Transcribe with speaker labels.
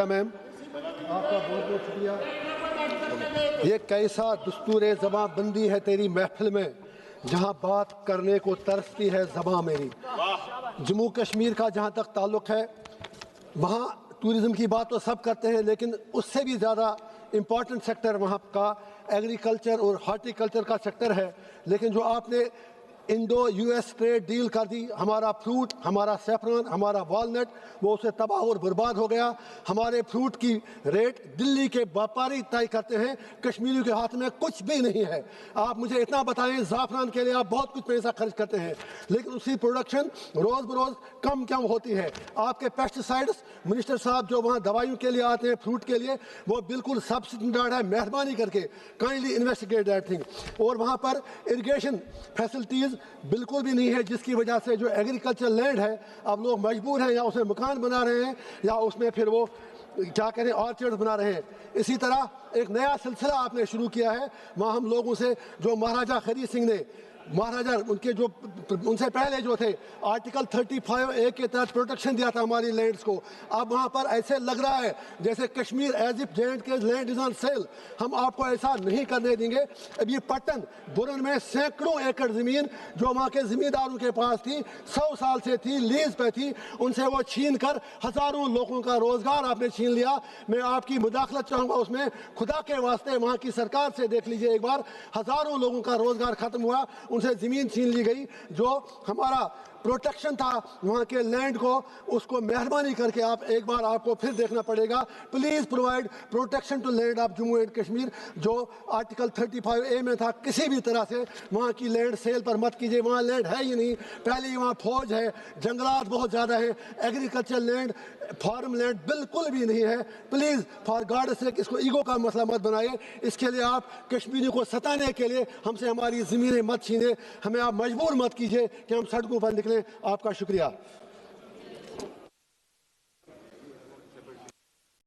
Speaker 1: Ma'am, आपका बहुत बहुत शुक्रिया। ये कैसा दस्तूर ज़बाबंदी है तेरी महफिल में, जहाँ बात करने को तरसती है ज़बां मेरी। जम्मू कश्मीर का जहाँ तक ताल्लुक़ है, वहाँ टूरिज़म की बात तो सब करते हैं, लेकिन उससे भी ज़्यादा इम्पॉर्टेंट सेक्टर वहाँ का एग्रीकल्चर और हार्टिकल्चर का सेक्टर है। लेकिन जो आपने इंडो यूएस ट्रेड डील कर दी, हमारा फ्रूट, हमारा सेफ्रॉन, हमारा वॉलनट, वो उसे तबाह और बर्बाद हो गया। हमारे फ्रूट की रेट दिल्ली के व्यापारी तय करते हैं, कश्मीरियों के हाथ में कुछ भी नहीं है। आप मुझे इतना बताएं, ज़ाफ़रान के लिए आप बहुत कुछ पैसा खर्च करते हैं, लेकिन उसकी प्रोडक्शन रोज़ बरोज़ कम क्यों होती है? आपके पेस्टिसाइड्स मिनिस्टर साहब जो वहाँ दवाइयों के लिए आते हैं, फ्रूट के लिए, वो बिल्कुल सबस्टैंडर्ड है। मेहरबानी करके काइंडली इन्वेस्टिगेट दैट थिंग। और वहाँ पर इरिगेशन फैसिलिटीज़ बिल्कुल भी नहीं है, जिसकी वजह से जो एग्रीकल्चर लैंड है, अब लोग मजबूर हैं या उसमें मकान बना रहे हैं या उसमें फिर वो क्या करें ऑर्चर्ड बना रहे हैं। इसी तरह एक नया सिलसिला आपने शुरू किया है, वहाँ हम लोगों से जो महाराजा खरी सिंह ने, महाराजा उनके जो उनसे पहले जो थे, आर्टिकल 35A के तहत प्रोटेक्शन दिया था हमारी लैंड्स को। अब वहाँ पर ऐसे लग रहा है जैसे Kashmir as if J and K land is on sale. हम आपको ऐसा नहीं करने देंगे। अब ये पट्टन बुरन में सैकड़ों एकड़ ज़मीन जो वहाँ के ज़मींदारों के पास थी, 100 साल से थी, लीज पे थी, उनसे वो छीन कर हज़ारों लोगों का रोज़गार आपने छीन लिया। मैं आपकी मुदाखलत चाहूँगा उसमें। खुदा के वास्ते वहाँ की सरकार से देख लीजिए एक बार, हज़ारों लोगों का रोज़गार ख़त्म हुआ, उनसे ज़मीन छीन ली गई। जो हमारा प्रोटेक्शन था वहाँ के लैंड को, उसको मेहरबानी करके आप एक बार आपको फिर देखना पड़ेगा। Please provide protection to land of Jammu and Kashmir, जो आर्टिकल 35A में था। किसी भी तरह से वहाँ की लैंड सेल पर मत कीजिए, वहाँ लैंड है ही नहीं। पहले ही वहाँ फौज है, जंगलात बहुत ज़्यादा है, एग्रीकल्चर लैंड, फार्म लैंड बिल्कुल भी नहीं है। प्लीज़ फॉर गॉड से इसको ईगो का मसला मत बनाइए। इसके लिए आप कश्मीरियों को सताने के लिए हमसे हमारी ज़मीनें मत छीने, हमें आप मजबूर मत कीजिए कि हम सड़कों पर निकलें। आपका शुक्रिया।